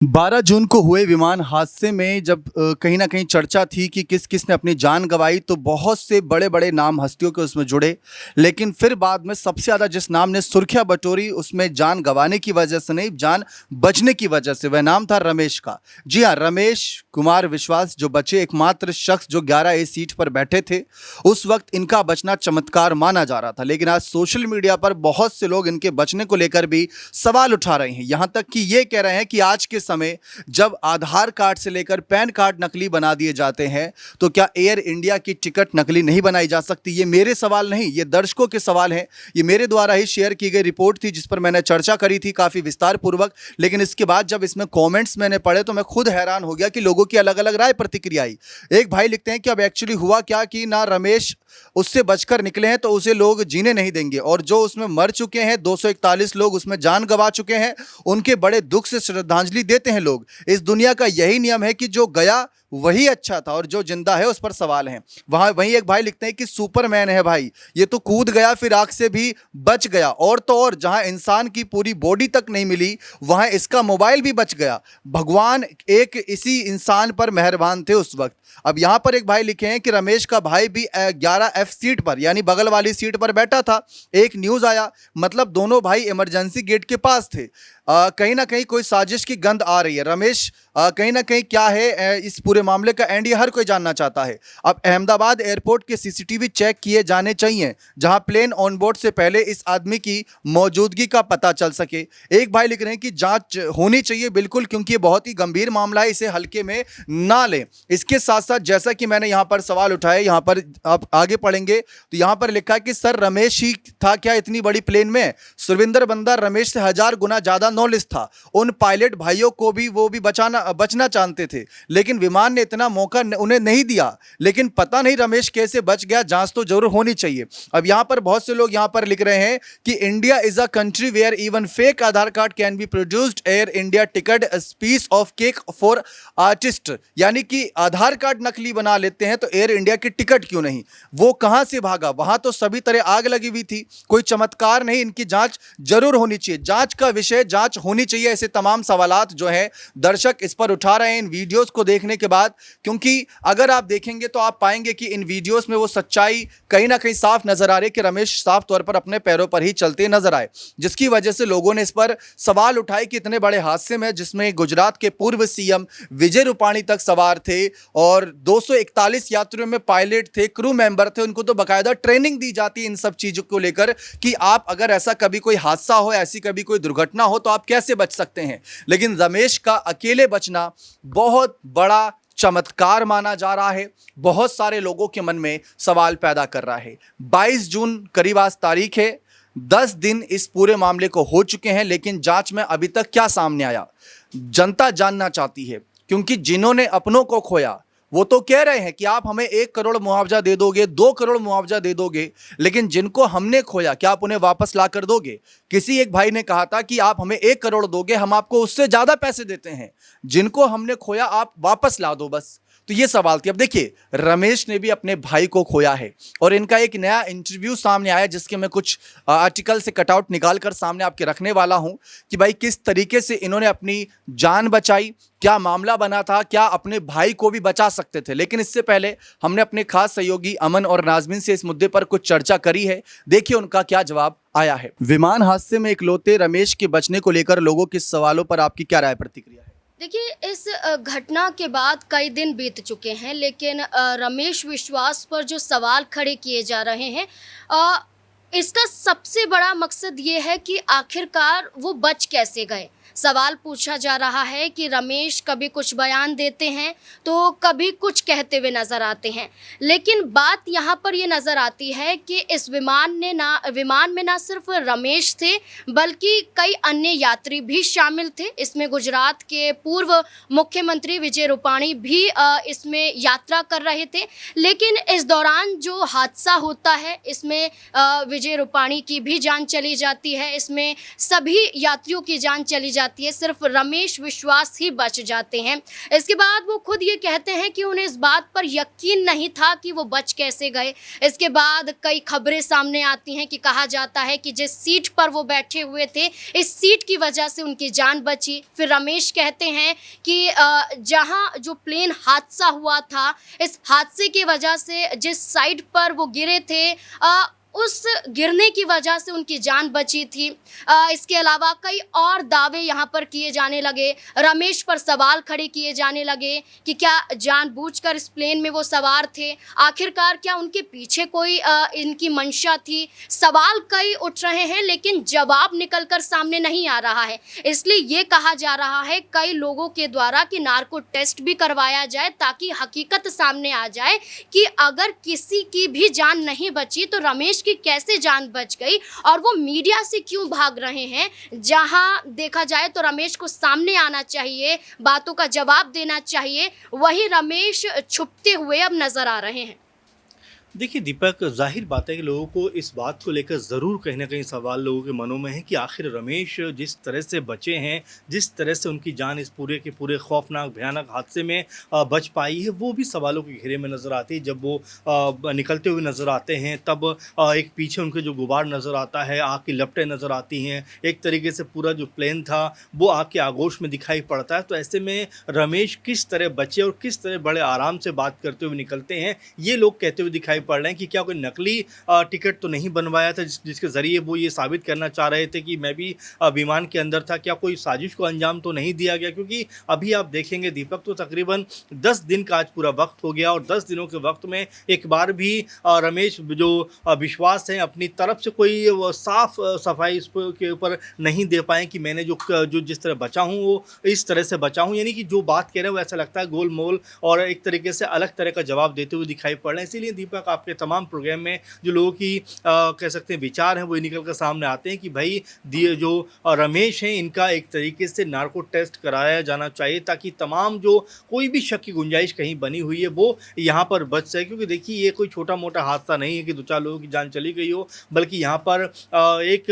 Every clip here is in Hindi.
12 जून को हुए विमान हादसे में जब कहीं न कहीं चर्चा थी कि किस-किस ने अपनी जान गँवाई, तो बहुत से बड़े-बड़े नाम हस्तियों के उसमें जुड़े। लेकिन फिर बाद में सबसे ज़्यादा जिस नाम ने सुर्खियाँ बटोरी, उसमें जान गँवाने की वजह से नहीं, जान बचने की वजह से, वह नाम था रमेश का। जी हाँ, रमेश कुमार विश्वास जो बचे एकमात्र शख्स जो 11 ए सीट पर बैठे थे, उस वक़्त इनका बचना चमत्कार माना जा रहा था। लेकिन आज सोशल मीडिया पर बहुत से लोग इनके बचने को लेकर भी सवाल उठा रहे हैं। यहाँ तक कि ये कह रहे हैं कि आज के समय जब आधार कार्ड से लेकर पैन कार्ड नकली बना दिए जाते हैं, तो क्या एयर इंडिया की टिकट नकली नहीं बनाई जा सकती? ये मेरे सवाल नहीं, ये दर्शकों के सवाल हैं। ये मेरे द्वारा ही शेयर की गई रिपोर्ट थी जिस पर मैंने चर्चा करी थी काफ़ी विस्तार पूर्वक। लेकिन इसके बाद जब इसमें कमेंट्स मैंने पढ़े तो मैं खुद हैरान हो गया कि लोगों की अलग-अलग राय प्रतिक्रिया आई। एक भाई लिखते हैं कि अब एक्चुअली हुआ क्या कि ना रमेश उससे बचकर निकले हैं तो उसे लोग जीने नहीं देंगे, और जो उसमें मर चुके हैं 241 लोग उसमें जान गंवा चुके हैं, उनके बड़े दुख से श्रद्धांजलि देते हैं लोग। इस दुनिया का यही नियम है कि जो गया वही अच्छा था और जो जिंदा है उस पर सवाल है। वहीं एक भाई लिखते हैं कि सुपरमैन है भाई, ये तो कूद गया फिर आग से भी बच गया, और तो और जहां इंसान की पूरी बॉडी तक नहीं मिली वहां इसका मोबाइल भी बच गया। भगवान एक इसी इंसान पर मेहरबान थे उस वक्त। अब यहां पर एक भाई लिखे हैं कि रमेश का भाई भी 11F सीट पर यानी बगल वाली सीट पर बैठा था। एक न्यूज आया, मतलब दोनों भाई इमरजेंसी गेट के पास थे। कहीं ना कहीं कोई साजिश की गंध आ रही है। रमेश कहीं ना कहीं क्या है इस पूरे मामले का एंड, ये हर कोई जानना चाहता है। अब अहमदाबाद एयरपोर्ट के सीसीटीवी चेक किए जाने चाहिए जहां प्लेन ऑन बोर्ड से पहले इस आदमी की मौजूदगी का पता चल सके। एक भाई लिख रहे हैं कि जांच होनी चाहिए बिल्कुल, क्योंकि ये बहुत ही गंभीर मामला है, इसे हल्के में ना लें। इसके साथ साथ जैसा कि मैंने यहां पर सवाल उठाए, यहां पर आप आगे पढ़ेंगे तो यहां पर लिखा है कि सर रमेश ही था क्या इतनी बड़ी प्लेन में? सुरविंदर बंदा रमेश से 1000 गुना ज्यादा नॉलेज था। उन पायलट भाइयों को भी वो भी बचना चाहते थे, लेकिन विमान ने इतना मौका उन्हें नहीं दिया। लेकिन पता नहीं रमेश कैसे बच गया, जांच तो जरूर होनी चाहिए। अब यहां पर बहुत से लोग यहां पर लिख रहे हैं कि India is a country where even fake Aadhaar card can be produced. Air India ticket piece of cake for artist, यानी कि आधार कार्ड नकली बना लेते हैं तो एयर इंडिया की टिकट क्यों नहीं? वो कहां से भागा? वहां तो सभी तरह आग लगी हुई थी, कोई चमत्कार नहीं। इनकी जांच जरूर होनी चाहिए, जांच का विषय जांच होनी चाहिए। ऐसे तमाम सवालात जो है दर्शक इस पर उठा रहे हैं इन वीडियोस को देखने के बाद, क्योंकि अगर आप देखेंगे तो आप पाएंगे कि इन वीडियोस में वो सच्चाई कहीं ना कहीं साफ नजर आ रही है कि रमेश साफ तौर पर अपने पैरों पर ही चलते नजर आए, जिसकी वजह से लोगों ने इस पर सवाल उठाए कि इतने बड़े हादसे में जिसमें गुजरात के पूर्व सीएम विजय रूपाणी तक सवार थे और 241 यात्रियों में पायलट थे, क्रू मेंबर थे, उनको तो बाकायदा ट्रेनिंग दी जाती है इन सब चीजों को लेकर कि आप अगर ऐसा कभी कोई हादसा हो, ऐसी कभी कोई दुर्घटना हो तो आप कैसे बच सकते हैं। लेकिन रमेश का अकेले बचना बहुत बड़ा चमत्कार माना जा रहा है, बहुत सारे लोगों के मन में सवाल पैदा कर रहा है। 22 जून करीब आज तारीख है, 10 दिन इस पूरे मामले को हो चुके हैं, लेकिन जांच में अभी तक क्या सामने आया जनता जानना चाहती है, क्योंकि जिन्होंने अपनों को खोया वो तो कह रहे हैं कि आप हमें 1 करोड़ मुआवजा दे दोगे, 2 करोड़ मुआवजा दे दोगे, लेकिन जिनको हमने खोया क्या आप उन्हें वापस ला कर दोगे? किसी एक भाई ने कहा था कि आप हमें 1 करोड़ दोगे, हम आपको उससे ज्यादा पैसे देते हैं, जिनको हमने खोया आप वापस ला दो बस। तो ये सवाल थी। अब देखिए, रमेश ने भी अपने भाई को खोया है और इनका एक नया इंटरव्यू सामने आया जिसके मैं कुछ आर्टिकल से कटआउट निकाल कर सामने आपके रखने वाला हूं कि भाई किस तरीके से इन्होंने अपनी जान बचाई, क्या मामला बना था, क्या अपने भाई को भी बचा सकते थे। लेकिन इससे पहले हमने अपने खास सहयोगी अमन और नाजमीन से इस मुद्दे पर कुछ चर्चा करी है, देखिए उनका क्या जवाब आया है। विमान हादसे में इकलौते रमेश के बचने को लेकर लोगों के सवालों पर आपकी क्या राय प्रतिक्रिया है? देखिए, इस घटना के बाद कई दिन बीत चुके हैं, लेकिन रमेश विश्वास पर जो सवाल खड़े किए जा रहे हैं, इसका सबसे बड़ा मकसद ये है कि आखिरकार वो बच कैसे गए। सवाल पूछा जा रहा है कि रमेश कभी कुछ बयान देते हैं तो कभी कुछ कहते हुए नज़र आते हैं, लेकिन बात यहाँ पर ये नज़र आती है कि इस विमान में ना सिर्फ रमेश थे बल्कि कई अन्य यात्री भी शामिल थे। इसमें गुजरात के पूर्व मुख्यमंत्री विजय रूपाणी भी इसमें यात्रा कर रहे थे, लेकिन इस दौरान जो हादसा होता है इसमें विजय रूपाणी की भी जान चली जाती है, इसमें सभी यात्रियों की जान चली जाती जाती है, सिर्फ रमेश विश्वास ही बच जाते हैं। इसके बाद वो खुद ये कहते हैं कि उन्हें इस बात पर यकीन नहीं था कि वो बच कैसे गए। इसके बाद कई खबरें सामने आती हैं कि कहा जाता है कि जिस सीट पर वो बैठे हुए थे, इस सीट की वजह से उनकी जान बची। फिर रमेश कहते हैं कि जहाँ जो प्लेन हादसा हुआ था, इस हादसे की वजह से जिस साइड पर वो गिरे थे, उस गिरने की वजह से उनकी जान बची थी। इसके अलावा कई और दावे यहाँ पर किए जाने लगे। रमेश पर सवाल खड़े किए जाने लगे कि क्या जानबूझकर इस प्लेन में वो सवार थे? आखिरकार क्या उनके पीछे कोई इनकी मंशा थी? सवाल कई उठ रहे हैं, लेकिन जवाब निकल कर सामने नहीं आ रहा है। इसलिए ये कहा जा रहा है कई लोगों के द्वारा कि नार्को टेस्ट भी करवाया जाए, ताकि हकीकत सामने आ जाए कि अगर किसी की भी जान नहीं बची तो रमेश की कैसे जान बच गई, और वो मीडिया से क्यों भाग रहे हैं। जहां देखा जाए तो रमेश को सामने आना चाहिए, बातों का जवाब देना चाहिए, वही रमेश छुपते हुए अब नजर आ रहे हैं। देखिए दीपक, ज़ाहिर बात है कि लोगों को इस बात को लेकर ज़रूर कहीं न कहीं सवाल लोगों के मनों में है कि आखिर रमेश जिस तरह से बचे हैं, जिस तरह से उनकी जान इस पूरे के पूरे खौफनाक भयानक हादसे में बच पाई है, वो भी सवालों के घेरे में नज़र आती है। जब वो निकलते हुए नज़र आते हैं, तब एक पीछे उनके जो गुबार नज़र आता है, आग की लपटें नज़र आती हैं, एक तरीके से पूरा जो प्लेन था वो आग के आगोश में दिखाई पड़ता है। तो ऐसे में रमेश किस तरह बचे और किस तरह बड़े आराम से बात करते हुए निकलते हैं, ये लोग कहते हुए दिखाई पड़ रहे हैं कि क्या कोई नकली टिकट तो नहीं बनवाया था जिसके ज़रिए वो ये साबित करना चाह रहे थे कि मैं भी विमान के अंदर था। क्या कोई साजिश को अंजाम तो नहीं दिया गया? क्योंकि अभी आप देखेंगे दीपक, तो तकरीबन 10 दिन का आज पूरा वक्त हो गया और 10 दिनों के वक्त में एक बार भी रमेश जो विश्वास है अपनी तरफ से कोई साफ सफाई इस के ऊपर नहीं दे पाए कि मैंने जो जिस तरह बचा हूँ वो इस तरह से बचा हूँ। यानी कि जो बात कह रहे हैं वो ऐसा लगता है गोल मोल और एक तरीके से अलग तरह का जवाब देते हुए दिखाई पड़ रहे हैं। इसीलिए दीपक, आपके तमाम प्रोग्राम में जो लोगों की कह सकते हैं विचार हैं वो निकल कर सामने आते हैं कि भाई जो रमेश हैं इनका एक तरीके से नार्को टेस्ट कराया जाना चाहिए, ताकि तमाम जो कोई भी शक की गुंजाइश कहीं बनी हुई है वो यहाँ पर बच जाए। क्योंकि देखिए, ये कोई छोटा मोटा हादसा नहीं है कि 2-4 लोगों की जान चली गई हो, बल्कि यहाँ पर एक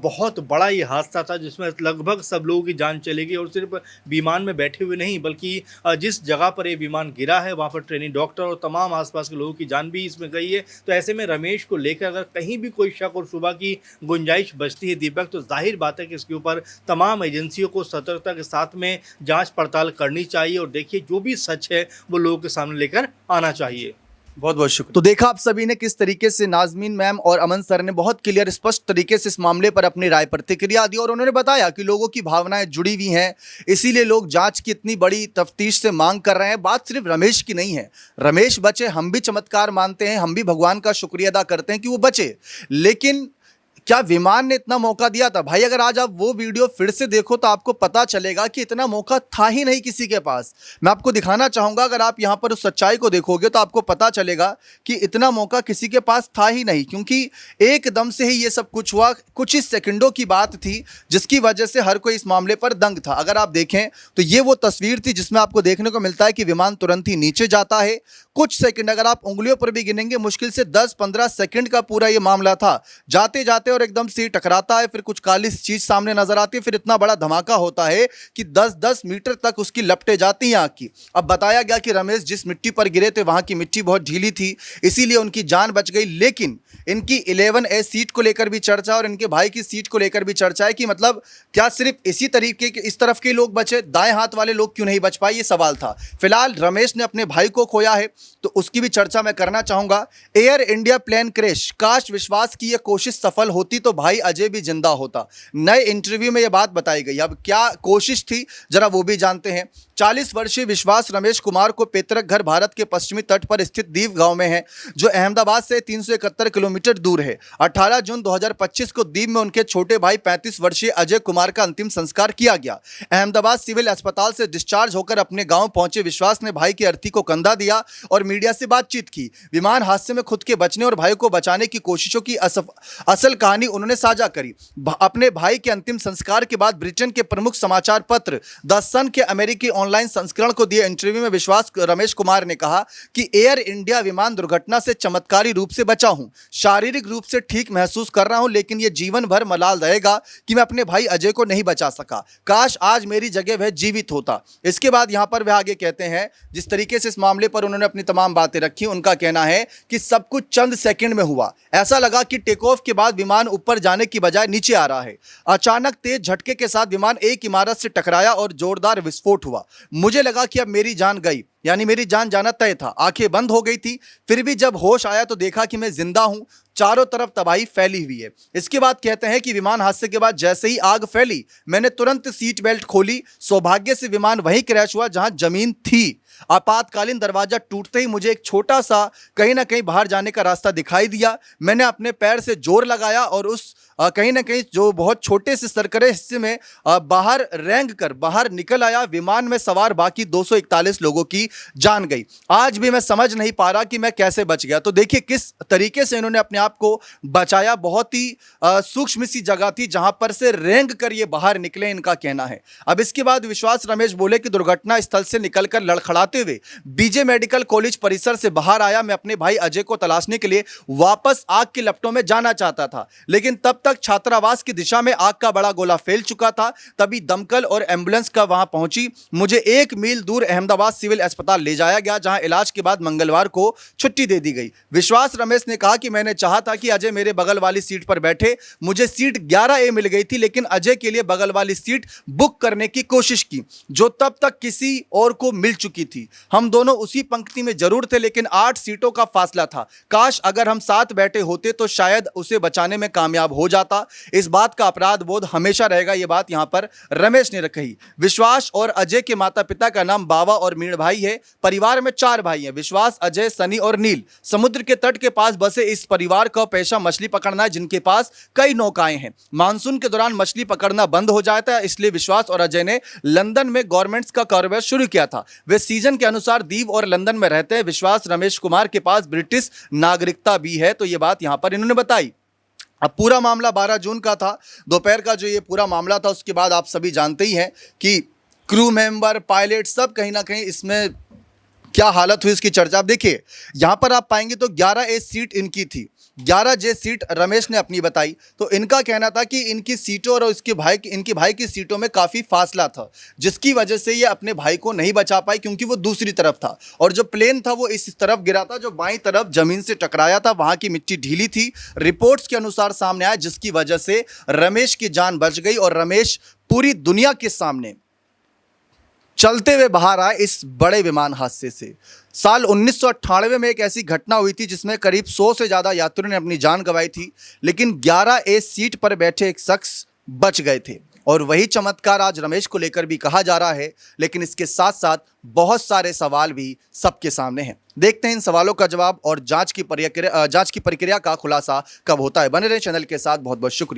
बहुत बड़ा ये हादसा था जिसमें लगभग सब लोगों की जान चली गई। और सिर्फ विमान में बैठे हुए नहीं, बल्कि जिस जगह पर ये विमान गिरा है वहाँ पर ट्रेनिंग डॉक्टर और तमाम आसपास के लोगों की जान भी इसमें गई है। तो ऐसे में रमेश को लेकर अगर कहीं भी कोई शक और शुबा की गुंजाइश बचती है दीपक, तो जाहिर बात है कि इसके ऊपर तमाम एजेंसियों को सतर्कता के साथ में जांच पड़ताल करनी चाहिए और देखिए जो भी सच है वो लोगों के सामने लेकर आना चाहिए। बहुत बहुत शुक्रिया। तो देखा आप सभी ने किस तरीके से नाज़मीन मैम और अमन सर ने बहुत क्लियर स्पष्ट तरीके से इस मामले पर अपनी राय प्रतिक्रिया दी और उन्होंने बताया कि लोगों की भावनाएं जुड़ी हुई हैं, इसीलिए लोग जांच की इतनी बड़ी तफ्तीश से मांग कर रहे हैं। बात सिर्फ रमेश की नहीं है, रमेश बचे, हम भी चमत्कार मानते हैं, हम भी भगवान का शुक्रिया अदा करते हैं कि वो बचे, लेकिन क्या विमान ने इतना मौका दिया था? भाई अगर आज आप वो वीडियो फिर से देखो तो आपको पता चलेगा कि इतना मौका था ही नहीं किसी के पास। मैं आपको दिखाना चाहूंगा, अगर आप यहाँ पर उस सच्चाई को देखोगे तो आपको पता चलेगा कि इतना मौका किसी के पास था ही नहीं, क्योंकि एकदम से ही ये सब कुछ हुआ। कुछ ही सेकंडों की बात थी जिसकी वजह से हर कोई इस मामले पर दंग था। अगर आप देखें तो ये वो तस्वीर थी जिसमें आपको देखने को मिलता है कि विमान तुरंत ही नीचे जाता है। कुछ सेकंड, अगर आप उंगलियों पर भी गिनेंगे, मुश्किल से 10-15 सेकंड का पूरा ये मामला था। जाते जाते और एकदम से टकराता है, फिर कुछ काली चीज सामने नजर आती है, फिर इतना बड़ा धमाका होता है कि 10-10 मीटर तक उसकी लपटें जाती हैं आग की। अब बताया गया कि रमेश जिस मिट्टी पर गिरे थे वहां की मिट्टी बहुत ढीली थी, इसीलिए उनकी जान बच गई। लेकिन इनकी 11A सीट को लेकर भी चर्चा और इनके भाई की सीट को लेकर भी चर्चा है कि मतलब क्या सिर्फ इसी तरीके के इस तरफ के लोग बचे, दाएं हाथ वाले लोग क्यों नहीं बच पाए, ये सवाल था। फिलहाल रमेश ने अपने भाई को खोया है तो उसकी भी चर्चा मैं करना चाहूंगा। एयर इंडिया प्लेन क्रैश, काश विश्वास की यह कोशिश सफल होती तो भाई अजय भी जिंदा होता। नए इंटरव्यू में यह बात बताई गई। अब क्या कोशिश थी जरा वो भी जानते हैं। 40 वर्षीय विश्वास रमेश कुमार को पैतृक घर भारत के पश्चिमी तट पर स्थित दीव गांव में है, जो अहमदाबाद से 371 किलोमीटर दूर है। 18 जून 2025 को दीव में उनके छोटे भाई 35 वर्षीय अजय कुमार का अंतिम संस्कार किया गया। अहमदाबाद सिविल अस्पताल से डिस्चार्ज होकर अपने गांव पहुंचे विश्वास ने भाई की अर्थी को कंधा दिया और मीडिया से बातचीत की। विमान हादसे में खुद के बचने और भाई को बचाने की कोशिशों की असल कहानी कहानी उन्होंने साझा करी। अपने भाई के अंतिम संस्कार के बाद ब्रिटेन के प्रमुख समाचार पत्र द सन के अमेरिकी ऑनलाइन संस्करण को दिए इंटरव्यू में विश्वास रमेश कुमार ने कहा कि एयर इंडिया विमान दुर्घटना से चमत्कारी रूप से बचा हूं, शारीरिक रूप से ठीक महसूस कर रहा हूं, लेकिन यह जीवन भर मलाल रहेगा कि मैं अपने भाई अजय को नहीं बचा सका। काश आज मेरी जगह वह जीवित होता। इसके बाद यहां पर वह आगे कहते हैं, जिस तरीके से इस मामले पर उन्होंने अपनी तमाम बातें रखी, उनका कहना है कि सब कुछ चंद सेकंड में हुआ। ऐसा लगा कि टेक ऑफ के बाद विमान ऊपर जाने की बजाय नीचे आ रहा है। अचानक तेज झटके के साथ विमान एक इमारत से टकराया और जोरदार विस्फोट हुआ। मुझे लगा कि अब मेरी जान गई, यानी मेरी जान जाना तय था। आंखें बंद हो गई थी, फिर भी जब होश आया तो देखा कि मैं जिंदा हूं। चारों तरफ तबाही फैली हुई है। इसके बाद कहते हैं कि विमान हादसे के बाद जैसे ही आग फैली, मैंने तुरंत सीट बेल्ट खोली। सौभाग्य से विमान वहीं क्रैश हुआ जहां जमीन थी। आपातकालीन दरवाजा टूटते ही मुझे एक छोटा सा कहीं ना कहीं बाहर जाने का रास्ता दिखाई दिया। मैंने अपने पैर से जोर लगाया और उस कहीं ना कहीं जो बहुत छोटे से सरकरे हिस्से में बाहर रेंग कर बाहर निकल आया। विमान में सवार बाकी 241 लोगों की जान गई। आज भी मैं समझ नहीं पा रहा कि मैं कैसे बच गया। तो देखिए किस तरीके से इन्होंने अपने आप को बचाया। बहुत ही सूक्ष्म सी जगह थी जहां पर से रेंग कर ये बाहर निकले, इनका कहना है। अब इसके बाद विश्वास रमेश बोले कि दुर्घटना स्थल से निकलकर लड़खड़ाते हुए बीजे मेडिकल कॉलेज परिसर से बाहर आया। मैं अपने भाई अजय को तलाशने के लिए वापस आग की लपटों में जाना चाहता था, लेकिन तब तक छात्रावास की दिशा में आग का बड़ा गोला फैल चुका था। तभी दमकल और एम्बुलेंस का वहां पहुंची। मुझे 1 मील दूर अहमदाबाद सिविल अस्पताल ले जाया गया, जहां इलाज के बाद मंगलवार को छुट्टी दे दी गई। विश्वास रमेश ने कहा कि मैंने चाहा था कि अजय मेरे बगल वाली सीट पर बैठे। मुझे सीट 11A मिल गई थी, लेकिन अजय के लिए बगल वाली सीट बुक करने की कोशिश की, जो तब तक किसी और को मिल चुकी थी। हम दोनों उसी पंक्ति में जरूर थे, लेकिन 8 सीटों का फासला था। काश अगर हम साथ बैठे होते तो शायद उसे बचाने में कामयाब हो जाता। इस बात का अपराध बोध हमेशा रहेगा। यह बात यहां पर रमेश ने रखी। विश्वास और अजय के माता पिता का नाम बाबा और मीण भाई है। परिवार में 4 भाई हैं, विश्वास, अजय, सनी और नील। समुद्र के तट के पास बसे इस परिवार का पेशा मछली पकड़ना है, जिनके पास कई नौकाएं हैं। मानसून के दौरान मछली पकड़ना बंद हो जाता है, इसलिए विश्वास और अजय ने लंदन में गवर्नमेंट्स का कारोबार शुरू किया था। वे सीजन के अनुसार दीव और लंदन में रहते हैं। विश्वास रमेश कुमार के पास ब्रिटिश नागरिकता भी है। तो यह बात यहां पर इन्होंने बताई। अब पूरा मामला 12 जून का था, दोपहर का जो ये पूरा मामला था। उसके बाद आप सभी जानते ही हैं कि क्रू मेंबर, पायलट सब कहीं ना कहीं इसमें क्या हालत हुई इसकी चर्चा। आप देखिए यहां पर आप पाएंगे तो 11A सीट इनकी थी, 11J सीट रमेश ने अपनी बताई। तो इनका कहना था कि इनकी सीटों और इनके भाई की सीटों में काफ़ी फासला था, जिसकी वजह से ये अपने भाई को नहीं बचा पाई, क्योंकि वो दूसरी तरफ था और जो प्लेन था वो इस तरफ गिरा था, जो बाईं तरफ जमीन से टकराया था। वहाँ की मिट्टी ढीली थी, रिपोर्ट्स के अनुसार सामने आया, जिसकी वजह से रमेश की जान बच गई और रमेश पूरी दुनिया के सामने चलते हुए बाहर आए इस बड़े विमान हादसे से। साल 1998 में एक ऐसी घटना हुई थी जिसमें करीब 100 से ज़्यादा यात्रियों ने अपनी जान गंवाई थी, लेकिन 11A सीट पर बैठे एक शख्स बच गए थे। और वही चमत्कार आज रमेश को लेकर भी कहा जा रहा है, लेकिन इसके साथ साथ बहुत सारे सवाल भी सबके सामने हैं। देखते हैं इन सवालों का जवाब और जांच की प्रक्रिया का खुलासा कब होता है। बने रहे चैनल के साथ। बहुत बहुत शुक्रिया।